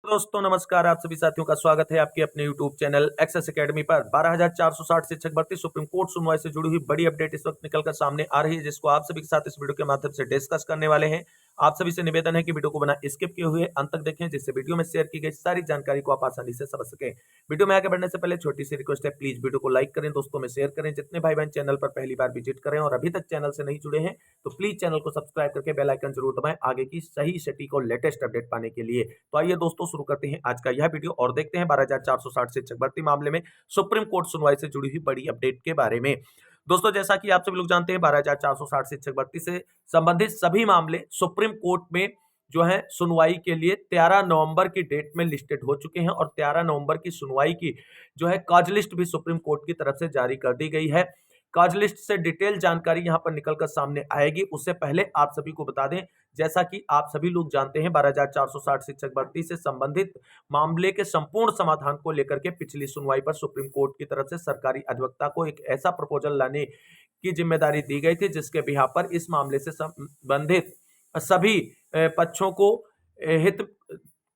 दोस्तों नमस्कार। आप सभी साथियों का स्वागत है आपके अपने YouTube चैनल एक्सेस एकेडमी पर। 12,460 शिक्षक भर्ती सुप्रीम कोर्ट सुनवाई से जुड़ी हुई बड़ी अपडेट इस वक्त निकलकर सामने आ रही है, जिसको आप सभी के साथ इस वीडियो के माध्यम से डिस्कस करने वाले हैं। आप सभी से निवेदन है कि वीडियो को बिना स्किप किए हुए अंत तक देखें, जिससे वीडियो में शेयर की गई सारी जानकारी को आप आसानी से समझ सकें। वीडियो में आगे बढ़ने से पहले छोटी सी रिक्वेस्ट है, प्लीज वीडियो को लाइक करें, दोस्तों में शेयर करें। जितने भाई बहन चैनल पर पहली बार विजिट करें और अभी तक चैनल से नहीं जुड़े हैं तो प्लीज चैनल को सब्सक्राइब करके बेल आइकन जरूर दबाएं आगे की सही सटीक और लेटेस्ट अपडेट पाने के लिए। तो आइए दोस्तों शुरू करते हैं आज का यह वीडियो और देखते हैं 12,460 शिक्षक भर्ती मामले में सुप्रीम कोर्ट सुनवाई से जुड़ी हुई बड़ी अपडेट के बारे में। दोस्तों जैसा कि आप सभी लोग जानते हैं 12,460 शिक्षक भर्ती से संबंधित सभी मामले सुप्रीम कोर्ट में जो है सुनवाई के लिए 13 नवंबर की डेट में लिस्टेड हो चुके हैं और 13 नवंबर की सुनवाई की जो है काज लिस्ट भी सुप्रीम कोर्ट की तरफ से जारी कर दी गई है। काज लिस्ट से डिटेल जानकारी यहां पर निकलकर सामने आएगी। उससे पहले आप सभी को बता दें, जैसा कि आप सभी लोग जानते हैं 12,460 शिक्षक भर्ती से संबंधित मामले के संपूर्ण समाधान को लेकर के पिछली सुनवाई पर सुप्रीम कोर्ट की तरफ से सरकारी अधिवक्ता को एक ऐसा प्रपोजल लाने की जिम्मेदारी दी गई थी, जिसके बिहाफ पर इस मामले से संबंधित सभी पक्षों को हित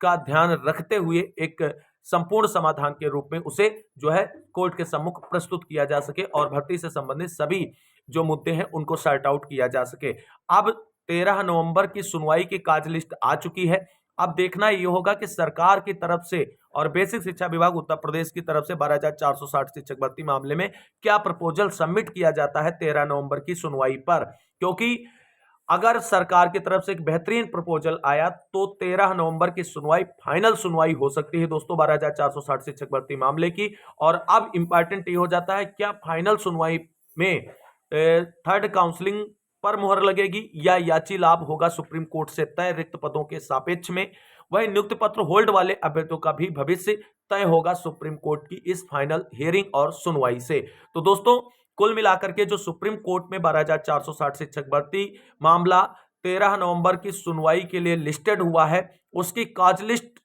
का ध्यान रखते हुए एक संपूर्ण समाधान के रूप में उसे जो है कोर्ट के सम्मुख प्रस्तुत किया जा सके और भर्ती से संबंधित सभी जो मुद्दे हैं उनको सॉर्ट आउट किया जा सके। अब 13 नवंबर की सुनवाई की काज लिस्ट आ चुकी है। अब देखना ये होगा कि सरकार की तरफ से और बेसिक शिक्षा विभाग उत्तर प्रदेश की तरफ से 12,460 शिक्षक भर्ती मामले में क्या प्रपोजल सबमिट किया जाता है 13 नवंबर की सुनवाई पर। क्योंकि अगर सरकार की तरफ से एक बेहतरीन प्रपोजल आया तो 13 नवंबर की सुनवाई फाइनल सुनवाई हो सकती है दोस्तों 12,460 शिक्षक भर्ती मामले की। और अब इंपॉर्टेंट ये हो जाता है, क्या फाइनल सुनवाई में थर्ड काउंसलिंग पर मुहर लगेगी या याची लाभ होगा सुप्रीम कोर्ट से तय रिक्त पदों के सापेक्ष में। वही नियुक्ति पत्र होल्ड वाले अभ्यर्थियों का भी भविष्य तय होगा सुप्रीम कोर्ट की इस फाइनल हियरिंग और सुनवाई से। तो दोस्तों कुल मिलाकर के जो सुप्रीम कोर्ट में 12,460 शिक्षक भर्ती मामला 13 नवंबर की सुनवाई के लिए लिस्टेड हुआ है, उसकी काज लिस्ट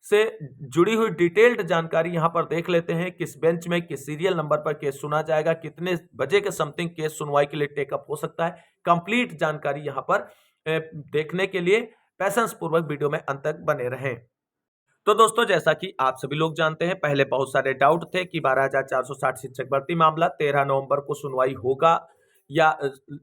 से जुड़ी हुई डिटेल्ड जानकारी यहां पर देख लेते हैं। किस बेंच में किस सीरियल नंबर पर केस सुना जाएगा, कितने बजे के समथिंग केस सुनवाई के लिए टेकअप हो सकता है, कंप्लीट जानकारी यहां पर देखने के लिए पैसेंस पूर्वक वीडियो में अंत तक बने रहें। तो दोस्तों जैसा कि आप सभी लोग जानते हैं, पहले बहुत सारे डाउट थे कि 12,460 शिक्षक भर्ती मामला 13 नवंबर को सुनवाई होगा या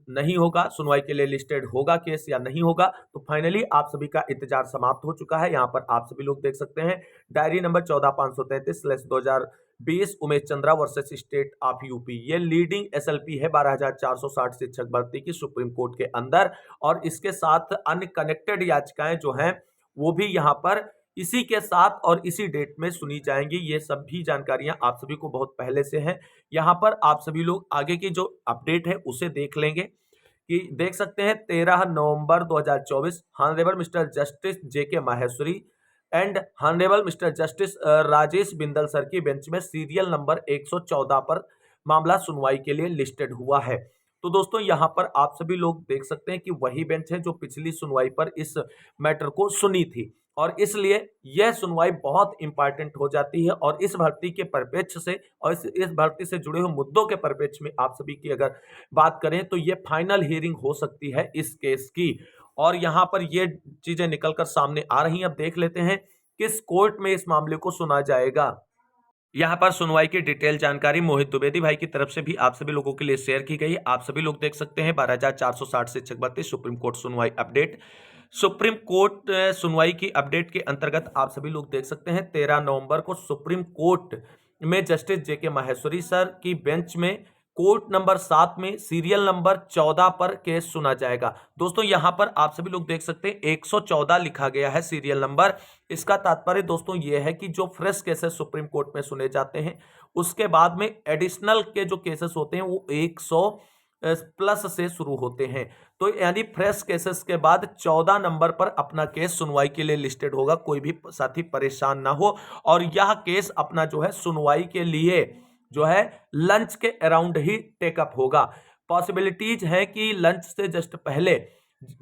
नहीं होगा, सुनवाई के लिए लिस्टेड होगा केस या नहीं होगा। तो फाइनली आप सभी का इंतजार समाप्त हो चुका है। यहाँ पर आप सभी लोग देख सकते हैं diary number 14,533/2020 Umesh Chandra versus state of UP. ये लीडिंग एसएलपी है 12,460 शिक्षक भर्ती की सुप्रीम कोर्ट के अंदर, और इसके साथ अन्य कनेक्टेड याचिकाएं जो हैं वो भी यहाँ पर इसी के साथ और इसी डेट में सुनी जाएंगी। ये सभी जानकारियां आप सभी को बहुत पहले से हैं। यहां पर आप सभी लोग आगे की जो अपडेट है उसे देख लेंगे कि देख सकते हैं 13 नवंबर 2024 honourable mister justice JK Maheshwari and honourable mister justice Rajesh Bindal sir की बेंच में सीरियल नंबर 114 पर मामला सुनवाई के लिए लिस्टेड हुआ है। तो दोस्तों यहां पर आप सभी लोग देख सकते हैं कि वही बेंच है जो पिछली सुनवाई पर इस मैटर को सुनी थी, और इसलिए यह सुनवाई बहुत इंपॉर्टेंट हो जाती है। और इस भर्ती के परिप्रेक्ष्य से और इस भर्ती से जुड़े हुए मुद्दों के परिप्रेक्ष्य में आप सभी की अगर बात करें तो यह फाइनल हियरिंग हो सकती है इस केस की। और यहां पर ये चीजें निकलकर सामने आ रही हैं। अब देख लेते हैं किस कोर्ट में इस मामले को सुना जाएगा। यहाँ पर सुनवाई की डिटेल जानकारी मोहित द्विवेदी भाई की तरफ से भी आप सभी लोगों के लिए शेयर की गई है। आप सभी लोग देख सकते हैं 12,460 शिक्षक भर्ती सुप्रीम कोर्ट सुनवाई अपडेट। सुप्रीम कोर्ट सुनवाई की अपडेट के अंतर्गत आप सभी लोग देख सकते हैं 13 नवंबर को सुप्रीम कोर्ट में जस्टिस जेके माहेश्वरी सर की बेंच में कोर्ट नंबर 7 में सीरियल नंबर 14 पर केस सुना जाएगा। दोस्तों यहां पर आप सभी लोग देख सकते हैं 114 लिखा गया है सीरियल नंबर। इसका तात्पर्य दोस्तों यह है कि जो फ्रेश केसेस सुप्रीम कोर्ट में सुने जाते हैं उसके बाद में एडिशनल के जो केसेस होते हैं वो 100 प्लस से शुरू होते हैं। तो यानी फ्रेश केसेस के बाद 14 नंबर पर अपना केस सुनवाई के लिए लिस्टेड होगा। कोई भी साथी परेशान ना हो। और यह केस अपना जो है सुनवाई के लिए जो है लंच के अराउंड ही टेकअप होगा। पॉसिबिलिटीज है कि लंच से जस्ट पहले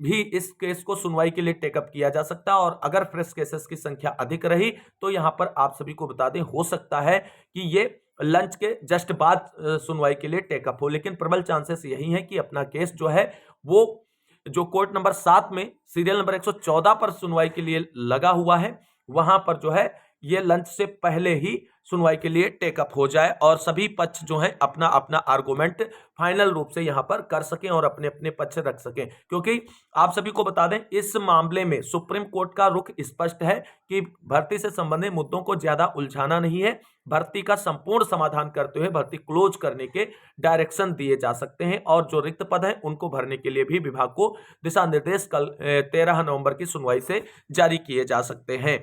भी इस केस को सुनवाई के लिए टेकअप किया जा सकता है। और अगर फ्रेश केसेस की संख्या अधिक रही तो यहां पर आप सभी को बता दें हो सकता है कि ये लंच के जस्ट बाद सुनवाई के लिए टेकअप हो। लेकिन प्रबल चांसेस यही है कि अपना केस जो है वो जो कोर्ट नंबर 7 में सीरियल नंबर 114 पर सुनवाई के लिए लगा हुआ है वहां पर जो है ये लंच से पहले ही सुनवाई के लिए टेकअप हो जाए और सभी पक्ष जो है अपना अपना आर्गुमेंट फाइनल रूप से यहां पर कर सकें और अपने अपने पक्ष रख सकें। क्योंकि आप सभी को बता दें, इस मामले में सुप्रीम कोर्ट का रुख स्पष्ट है कि भर्ती से संबंधित मुद्दों को ज्यादा उलझाना नहीं है, भर्ती का संपूर्ण समाधान करते हुए भर्ती क्लोज करने के डायरेक्शन दिए जा सकते हैं और जो रिक्त पद हैं उनको भरने के लिए भी विभाग को दिशा निर्देश कल 13 नवंबर की सुनवाई से जारी किए जा सकते हैं।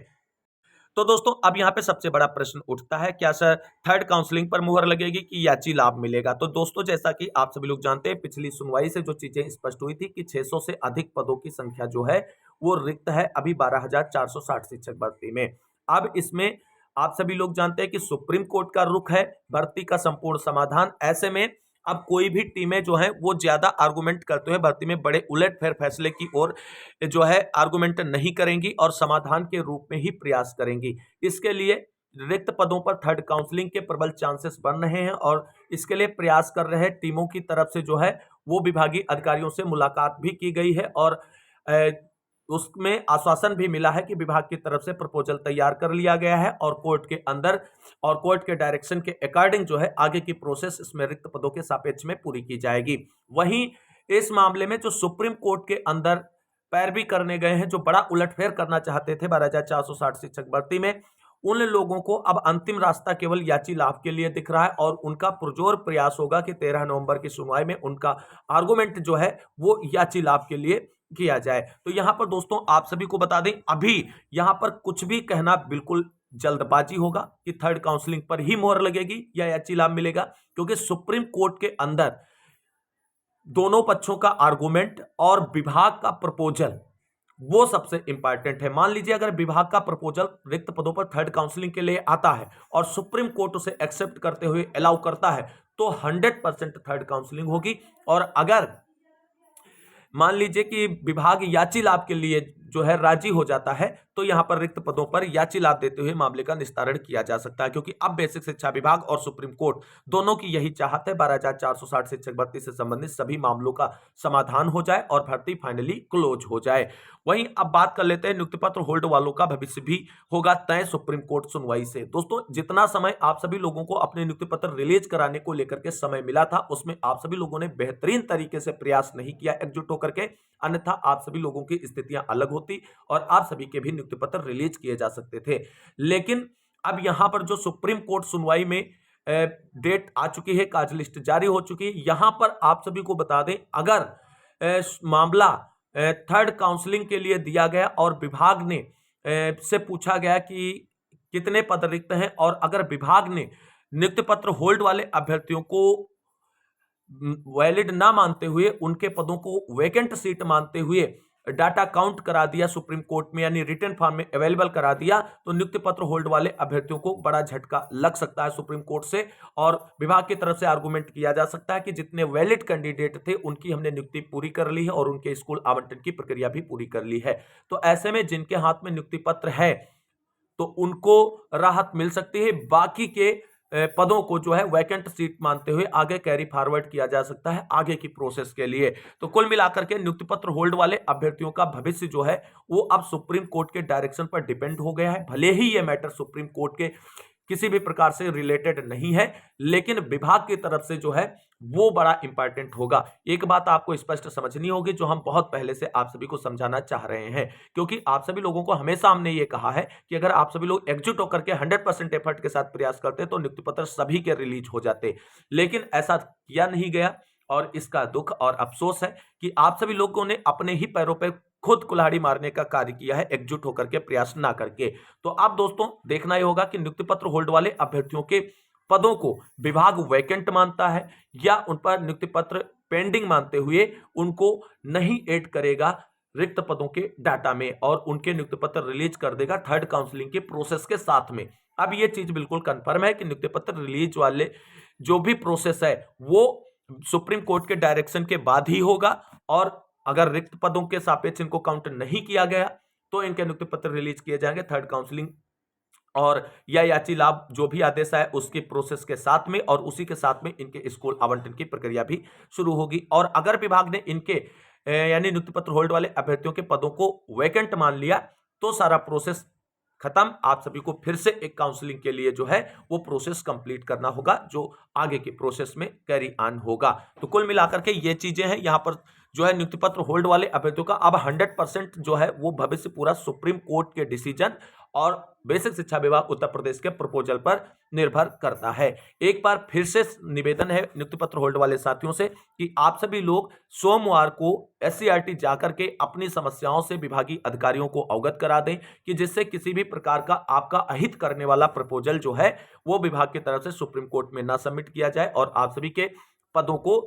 तो दोस्तों अब यहां पे सबसे बड़ा प्रश्न उठता है, क्या सर थर्ड काउंसलिंग पर मुहर लगेगी कि याची लाभ मिलेगा? तो दोस्तों जैसा कि आप सभी लोग जानते हैं, पिछली सुनवाई से जो चीजें स्पष्ट हुई थी कि 600 से अधिक पदों की संख्या जो है वो रिक्त है अभी 12,460 शिक्षक भर्ती में। अब इसमें आप सभी लोग जानते हैं कि सुप्रीम कोर्ट का रुख है भर्ती का संपूर्ण समाधान। ऐसे में अब कोई भी टीमें जो है वो ज्यादा आर्गुमेंट करते हुए भर्ती में बड़े उलटफेर फैसले की ओर जो है आर्गुमेंट नहीं करेंगी और समाधान के रूप में ही प्रयास करेंगी। इसके लिए रिक्त पदों पर थर्ड काउंसलिंग के प्रबल चांसेस बन रहे हैं और इसके लिए प्रयास कर रहे टीमों की तरफ से जो है वो विभागीय अधिकारियों से मुलाकात भी की गई है और उसमें आश्वासन भी मिला है कि विभाग की तरफ से प्रपोजल तैयार कर लिया गया है और कोर्ट के अंदर और कोर्ट के डायरेक्शन के अकॉर्डिंग जो है आगे की प्रोसेस इसमें रिक्त पदों के सापेक्ष में पूरी की जाएगी। वहीं इस मामले में जो सुप्रीम कोर्ट के अंदर पैरवी करने गए हैं, जो बड़ा उलटफेर करना चाहते थे 12,460 शिक्षक भर्ती में, उन लोगों को अब अंतिम रास्ता केवल याची लाभ के लिए दिख रहा है और उनका पुरजोर प्रयास होगा कि 13 नवंबर की सुनवाई में उनका आर्गुमेंट जो है वो याची लाभ के लिए किया जाए। तो यहां पर दोस्तों आप सभी को बता दें, अभी यहां पर कुछ भी कहना बिल्कुल जल्दबाजी होगा कि थर्ड काउंसलिंग पर ही मोहर लगेगी या याची लाभ मिलेगा, क्योंकि सुप्रीम कोर्ट के अंदर दोनों पक्षों का आर्गुमेंट और विभाग का प्रपोजल वो सबसे इंपॉर्टेंट है। मान लीजिए अगर विभाग का प्रपोजल रिक्त पदों पर थर्ड काउंसलिंग के लिए आता है और सुप्रीम कोर्ट उसे एक्सेप्ट करते हुए अलाउ करता है तो 100% थर्ड काउंसलिंग होगी। और अगर मान लीजिए कि विभाग याची लाभ के लिए जो है राजी हो जाता है तो यहां पर रिक्त पदों पर याची लाभ देते हुए मामले का निस्तारण किया जा सकता है, क्योंकि अब बेसिक शिक्षा विभाग और सुप्रीम कोर्ट दोनों की यही चाहत है 12,460 शिक्षक भर्ती से संबंधित सभी मामलों का समाधान हो जाए और भर्ती फाइनली क्लोज हो जाए। वहीं अब बात कर लेते हैं नियुक्ति पत्र होल्ड वालों का भविष्य भी होगा तय सुप्रीम कोर्ट सुनवाई से। दोस्तों जितना समय आप सभी लोगों को अपने नियुक्ति पत्र रिलीज कराने को लेकर के समय मिला था उसमें आप सभी लोगों ने बेहतरीन तरीके से प्रयास नहीं किया एकजुट होकर के, अन्यथा आप सभी लोगों की स्थितियां अलग होती और आप सभी के भी नियुक्ति पत्र रिलीज किए जा सकते थे। लेकिन अब यहां पर जो सुप्रीम कोर्ट सुनवाई में डेट आ चुकी है, काज लिस्ट जारी हो चुकी है, यहां पर आप सभी को बता दें अगर मामला थर्ड काउंसलिंग के लिए दिया गया और विभाग ने से पूछा गया कि कितने पद रिक्त हैं और अगर विभाग ने नियुक्ति पत्र होल्ड वाले अभ्यर्थियों को वैलिड ना मानते हुए उनके पदों को वैकेंट सीट मानते हुए डाटा काउंट करा दिया सुप्रीम कोर्ट में, यानी रिटन फॉर्म में अवेलेबल करा दिया, तो नियुक्ति पत्र होल्ड वाले अभ्यर्थियों को बड़ा झटका लग सकता है सुप्रीम कोर्ट से और विभाग की तरफ से आर्गुमेंट किया जा सकता है कि जितने वैलिड कैंडिडेट थे उनकी हमने नियुक्ति पूरी कर ली है और उनके स्कूल आवंटन की प्रक्रिया भी पूरी कर ली है। तो ऐसे में जिनके हाथ में नियुक्ति पत्र है तो उनको राहत मिल सकती है, बाकी के पदों को जो है वैकेंट सीट मानते हुए आगे कैरी फॉरवर्ड किया जा सकता है आगे की प्रोसेस के लिए। तो कुल मिलाकर के नियुक्ति पत्र होल्ड वाले अभ्यर्थियों का भविष्य जो है वो अब सुप्रीम कोर्ट के डायरेक्शन पर डिपेंड हो गया है। भले ही ये मैटर सुप्रीम कोर्ट के किसी भी प्रकार से रिलेटेड नहीं है, लेकिन विभाग की तरफ से जो है वो बड़ा इंपॉर्टेंट होगा। एक बात आपको स्पष्ट समझनी होगी जो हम बहुत पहले से आप सभी को समझाना चाह रहे हैं, क्योंकि आप सभी लोगों को हमेशा हमने ये कहा है कि अगर आप सभी लोग एकजुट होकर के 100% एफर्ट के साथ प्रयास करते तो नियुक्ति पत्र सभी के रिलीज हो जाते, लेकिन ऐसा किया नहीं गया और इसका दुख और अफसोस है कि आप सभी लोगों ने अपने ही पैरों पर खुद कुल्हाड़ी मारने का कार्य किया है एकजुट होकर के प्रयास ना करके। तो अब दोस्तों देखना ही होगा कि नियुक्ति पत्र होल्ड वाले अभ्यर्थियों के पदों को विभाग वैकेंट मानता है या उन पर नियुक्ति पत्र पेंडिंग मानते हुए उनको नहीं ऐड करेगा रिक्त पदों के डाटा में और उनके नियुक्ति पत्र रिलीज कर देगा थर्ड काउंसलिंग के प्रोसेस के साथ में। अब ये चीज बिल्कुल कंफर्म है कि नियुक्ति पत्र रिलीज वाले जो भी प्रोसेस है वो सुप्रीम कोर्ट के डायरेक्शन के बाद ही होगा और अगर रिक्त पदों के सापेक्ष इनको काउंट नहीं किया गया तो इनके नियुक्ति पत्र रिलीज किए जाएंगे थर्ड काउंसलिंग और या याची लाभ जो भी आदेश है उसकी प्रोसेस के साथ में, और उसी के साथ में इनके स्कूल आवंटन की प्रक्रिया भी शुरू होगी। और अगर विभाग ने इनके यानी नियुक्ति पत्र होल्ड वाले अभ्यर्थियों के पदों को वैकेंट मान लिया तो सारा प्रोसेस खत्म। आप सभी को फिर से एक काउंसलिंग के लिए जो है वो प्रोसेस कंप्लीट करना होगा, जो आगे के प्रोसेस में कैरी ऑन होगा। तो कुल मिलाकर के ये चीजें हैं। यहां पर जो है नियुक्ति पत्र होल्ड वाले अभ्यर्थियों का अब 100% जो है वो भविष्य पूरा सुप्रीम कोर्ट के डिसीजन और बेसिक शिक्षा विभाग उत्तर प्रदेश के प्रपोजल पर निर्भर करता है। एक बार फिर से निवेदन है नियुक्ति पत्र होल्ड वाले साथियों से कि आप सभी लोग सोमवार को एससीईआरटी जाकर के अपनी समस्याओं से विभागीय अधिकारियों को अवगत करा दें, कि जिससे किसी भी प्रकार का आपका अहित करने वाला प्रपोजल जो है वो विभाग की तरफ से सुप्रीम कोर्ट में ना सबमिट किया जाए और आप सभी के पदों को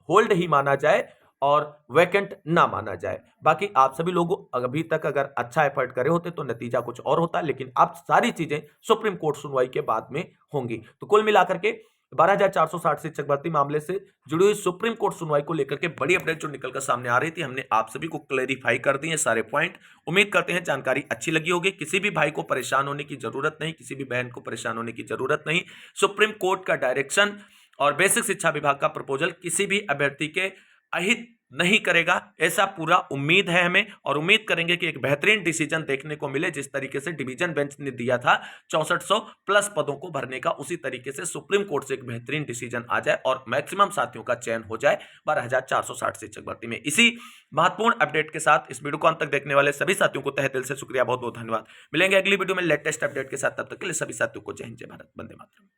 होल्ड ही माना जाए और वैकेंट ना माना जाए। बाकी आप सभी लोग अभी तक अगर अच्छा एफर्ट करे होते तो नतीजा कुछ और होता, लेकिन अब सारी चीजें सुप्रीम कोर्ट सुनवाई के बाद में होंगी। तो कुल मिलाकर के 12,460 शिक्षक भर्ती मामले से जुड़ी हुई सुप्रीम कोर्ट सुनवाई को लेकर के बड़ी अपडेट जो निकलकर सामने आ रही थी, हमने आप सभी को क्लेरिफाई कर दिए सारे पॉइंट। उम्मीद करते हैं जानकारी अच्छी लगी होगी। किसी भी भाई को परेशान होने की जरूरत नहीं, किसी भी बहन को परेशान होने की जरूरत नहीं। सुप्रीम कोर्ट का डायरेक्शन और बेसिक शिक्षा विभाग का प्रपोजल किसी भी अभ्यर्थी के अहित नहीं करेगा, ऐसा पूरा उम्मीद है हमें। और उम्मीद करेंगे कि एक बेहतरीन डिसीजन देखने को मिले। जिस तरीके से डिवीजन बेंच ने दिया था 6400 प्लस पदों को भरने का, उसी तरीके से सुप्रीम कोर्ट से एक बेहतरीन डिसीजन आ जाए और मैक्सिमम साथियों का चयन हो जाए 12,460 शिक्षक भर्ती में। इसी महत्वपूर्ण अपडेट के साथ इस वीडियो को अंत तक देखने वाले सभी साथियों को तहे दिल से शुक्रिया, बहुत बहुत धन्यवाद। मिलेंगे अगली वीडियो में लेटेस्ट अपडेट के साथ, तब तक के लिए सभी साथियों को जय हिंद, जय भारत, वंदे मातरम।